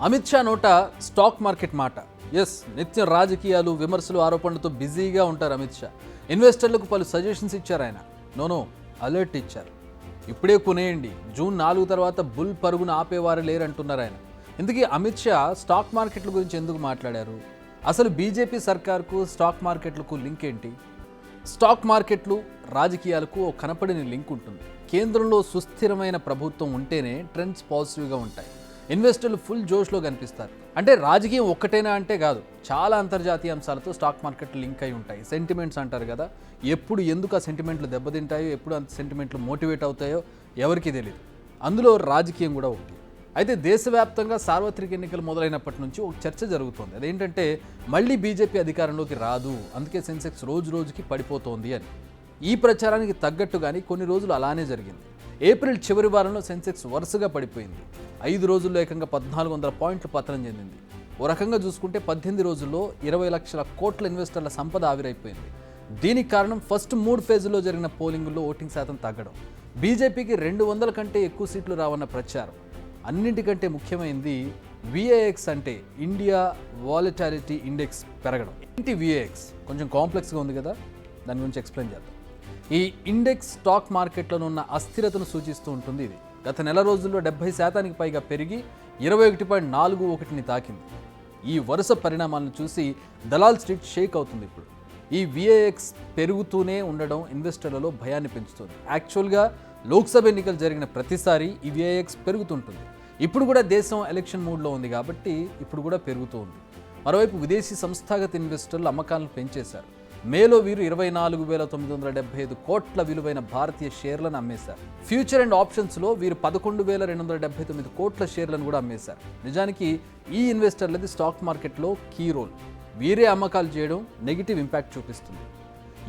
అమిత్ షా నోట stock market మాట. Yes, నిత్యం రాజకీయాలు, విమర్శలు, ఆరోపణలతో బిజీగా ఉంటారు అమిత్ షా. ఇన్వెస్టర్లకు పలు సజెషన్స్ ఇచ్చారు ఆయన. నో అలర్ట్ ఇచ్చారు. ఇప్పుడే కొనేయండి, జూన్ 4 తర్వాత బుల్ పరుగును ఆపేవారు లేరంటున్నారు ఆయన. ఇందుకే అమిత్ షా స్టాక్ మార్కెట్ల గురించి ఎందుకు మాట్లాడారు? అసలు బీజేపీ సర్కార్కు స్టాక్ మార్కెట్లకు లింక్ ఏంటి? స్టాక్ మార్కెట్లు రాజకీయాలకు ఓ కనపడిన లింక్ ఉంటుంది. కేంద్రంలో సుస్థిరమైన ప్రభుత్వం ఉంటేనే ట్రెండ్స్ పాజిటివ్గా ఉంటాయి. ఇన్వెస్టర్లు ఫుల్ జోష్లో కనిపిస్తారు. అంటే రాజకీయం ఒక్కటేనా అంటే కాదు, చాలా అంతర్జాతీయ అంశాలతో స్టాక్ మార్కెట్లు లింక్ అయి ఉంటాయి. సెంటిమెంట్స్ అంటారు కదా, ఎప్పుడు ఎందుకు ఆ సెంటిమెంట్లు దెబ్బతింటాయో, ఎప్పుడు అంత సెంటిమెంట్లు మోటివేట్ అవుతాయో ఎవరికీ తెలియదు. అందులో రాజకీయం కూడా ఒకటి. అయితే దేశవ్యాప్తంగా సార్వత్రిక ఎన్నికలు మొదలైనప్పటి నుంచి ఒక చర్చ జరుగుతోంది. అదేంటంటే మళ్ళీ బీజేపీ అధికారంలోకి రాదు, అందుకే సెన్సెక్స్ రోజు రోజుకి పడిపోతోంది అని. ఈ ప్రచారానికి తగ్గట్టుగాని కొన్ని రోజులు అలానే జరిగింది. ఏప్రిల్ చివరి వారంలో సెన్సెక్స్ వరుసగా పడిపోయింది. 5 రోజుల్లో ఏకంగా 1400 పాయింట్లు పతనం చెందింది. ఓ రకంగా చూసుకుంటే 18 రోజుల్లో 20 లక్షల కోట్ల ఇన్వెస్టర్ల సంపద ఆవిరైపోయింది. దీనికి కారణం ఫస్ట్ 3 ఫేజుల్లో జరిగిన పోలింగుల్లో ఓటింగ్ శాతం తగ్గడం, బీజేపీకి 200 కంటే ఎక్కువ సీట్లు రావన్న ప్రచారం, అన్నింటికంటే ముఖ్యమైనది విఏఎక్స్ అంటే ఇండియా వాలటాలిటీ ఇండెక్స్ పెరగడం. ఏంటి విఏఎక్స్? కొంచెం కాంప్లెక్స్గా ఉంది కదా, దాని గురించి ఎక్స్ప్లెయిన్ చేద్దాం. ఈ ఇండెక్స్ స్టాక్ మార్కెట్లలో ఉన్న అస్థిరతను సూచిస్తూ ఉంటుంది. ఇది గత నెల రోజుల్లో 70% పైగా పెరిగి 21.41ని తాకింది. ఈ వరుస పరిణామాలను చూసి దలాల్ స్ట్రీట్ షేక్ అవుతుంది. ఇప్పుడు ఈ విఏఎక్స్ పెరుగుతూనే ఉండడం ఇన్వెస్టర్లలో భయాన్ని పెంచుతుంది. యాక్చువల్గా లోక్సభ ఎన్నికలు జరిగిన ప్రతిసారి ఈ విఏఎక్స్ పెరుగుతుంటుంది. ఇప్పుడు కూడా దేశం ఎలక్షన్ మూడ్లో ఉంది కాబట్టి ఇప్పుడు కూడా పెరుగుతూ ఉంది. మరోవైపు విదేశీ సంస్థాగత ఇన్వెస్టర్లు అమ్మకాలను పెంచేశారు. మేలో వీరు 24,975 కోట్ల విలువైన భారతీయ షేర్లను అమ్మేశారు. ఫ్యూచర్ అండ్ ఆప్షన్స్లో వీరు 11,279 కోట్ల షేర్లను కూడా అమ్మేశారు. నిజానికి ఈ ఇన్వెస్టర్లది స్టాక్ మార్కెట్లో కీ రోల్. వీరే అమ్మకాలు చేయడం నెగిటివ్ ఇంపాక్ట్ చూపిస్తుంది.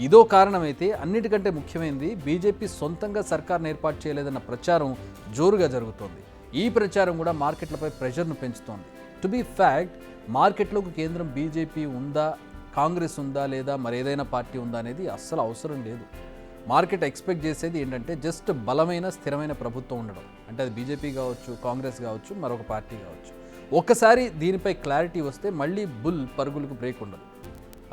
ఇదో కారణమైతే అన్నిటికంటే ముఖ్యమైనది బీజేపీ సొంతంగా సర్కార్ను ఏర్పాటు చేయలేదన్న ప్రచారం జోరుగా జరుగుతోంది. ఈ ప్రచారం కూడా మార్కెట్లపై ప్రెషర్ను పెంచుతోంది. టు బీ ఫ్యాక్ట్, మార్కెట్లోకి కేంద్రం బీజేపీ ఉందా, కాంగ్రెస్ ఉందా, లేదా మరేదైనా పార్టీ ఉందా అనేది అస్సలు అవసరం లేదు. మార్కెట్ ఎక్స్పెక్ట్ చేసేది ఏంటంటే జస్ట్ బలమైన స్థిరమైన ప్రభుత్వం ఉండడం. అంటే అది బీజేపీ కావచ్చు, కాంగ్రెస్ కావచ్చు, మరొక పార్టీ కావచ్చు. ఒక్కసారి దీనిపై క్లారిటీ వస్తే మళ్ళీ బుల్ పరుగులకు బ్రేక్ ఉండదు.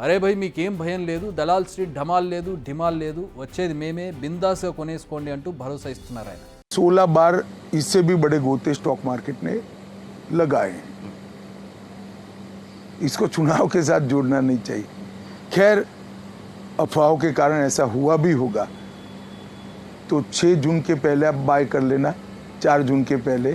అరే భయ్, మీకేం భయం లేదు, దలాల్ స్ట్రీట్ ఢమాల్ లేదు, ఢిమాల్ లేదు, వచ్చేది మేమే, బిందాస్గా కొనేసుకోండి అంటూ భరోసా ఇస్తున్నారు ఆయన. 16 बार इससे भी बड़े गोते स्टॉक मार्केट ने लगाए हैं. इसको चुनाव के साथ जोड़ना नहीं चाहिए. खैर, अफवाहों के कारण ऐसा हुआ भी होगा तो 6 जून के पहले आप बाय कर लेना. 4 जून के पहले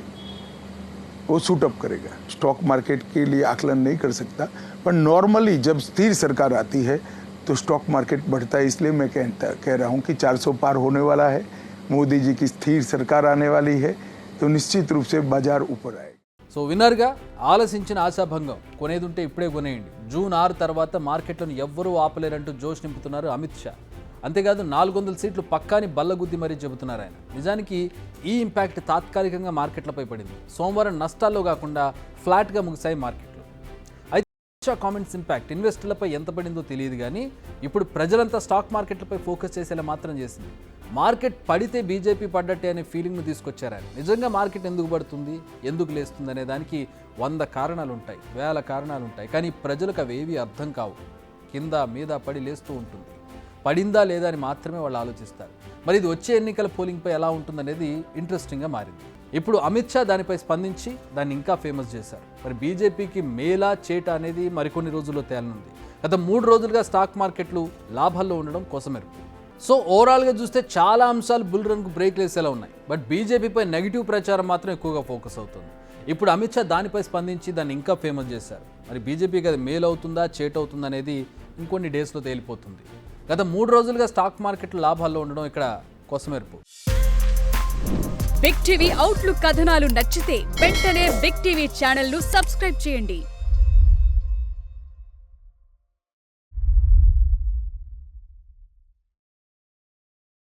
वो शूट अप करेगा. स्टॉक मार्केट के लिए आकलन नहीं कर सकता, पर नॉर्मली जब स्थिर सरकार आती है तो स्टॉक मार्केट बढ़ता है. इसलिए मैं कह रहा हूँ कि 400 पार होने वाला है. मोदी जी की स्थिर सरकार आने वाली है तो निश्चित रूप से बाजार ऊपर आएगा. సో విన్నర్గా ఆలసించిన ఆశాభంగం. కొనేదుంటే ఇప్పుడే కొనేయండి, జూన్ 6 తర్వాత మార్కెట్లను ఎవ్వరూ ఆపలేరంటూ జోష్ నింపుతున్నారు అమిత్ షా. అంతేకాదు 400 సీట్లు పక్కాని బల్లగుద్ది మరీ చెబుతున్నారు ఆయన. నిజానికి ఈ ఇంపాక్ట్ తాత్కాలికంగా మార్కెట్లపై పడింది. సోమవారం నష్టాల్లో కాకుండా ఫ్లాట్గా ముగిశాయి మార్కెట్లు. అయితే అమిత్ షా కామెంట్స్ ఇంపాక్ట్ ఇన్వెస్టర్లపై ఎంత పడిందో తెలియదు, కానీ ఇప్పుడు ప్రజలంతా స్టాక్ మార్కెట్లపై ఫోకస్ చేసేలా మాత్రం చేసింది. మార్కెట్ పడితే బీజేపీ పడ్డట్టే అనే ఫీలింగ్ను తీసుకొచ్చారు ఆయన. నిజంగా మార్కెట్ ఎందుకు పడుతుంది, ఎందుకు లేస్తుంది అనే దానికి 100 కారణాలు ఉంటాయి, 1000 కారణాలు ఉంటాయి. కానీ ప్రజలకు అవేవి అర్థం కావు. కింద మీద పడి లేస్తూ ఉంటుంది. పడిందా లేదా అని మాత్రమే వాళ్ళు ఆలోచిస్తారు. మరి ఇది వచ్చే ఎన్నికల పోలింగ్పై ఎలా ఉంటుందనేది ఇంట్రెస్టింగ్గా మారింది. ఇప్పుడు అమిత్ షా దానిపై స్పందించి దాన్ని ఇంకా ఫేమస్ చేశారు. మరి బీజేపీకి మేలా చేట అనేది మరికొన్ని రోజుల్లో తేలనుంది. గత 3 రోజులుగా స్టాక్ మార్కెట్లు లాభాల్లో ఉండడం కోసమెరుపు. సో ఓవరాల్గా చూస్తే చాలా అంశాలు బుల్ రన్కు బ్రేక్ వేసేలా ఉన్నాయి. బట్ బీజేపీపై నెగిటివ్ ప్రచారం మాత్రం ఎక్కువగా ఫోకస్ అవుతుంది. ఇప్పుడు అమిత్ షా దానిపై స్పందించి దాన్ని ఇంకా ఫేమస్ చేశారు. మరి బీజేపీకి అది మేలు అవుతుందా, చేట్ అవుతుందా అనేది ఇంకొన్ని డేస్లో తేలిపోతుంది. గత 3 రోజులుగా స్టాక్ మార్కెట్లు లాభాల్లో ఉండడం ఇక్కడ కోసమెరుపు. బిగ్ టీవీ అవుట్లుక్ కథనాలు నచ్చితే వెంటనే బిగ్ టీవీ ఛానల్ను సబ్స్క్రైబ్ చేయండి.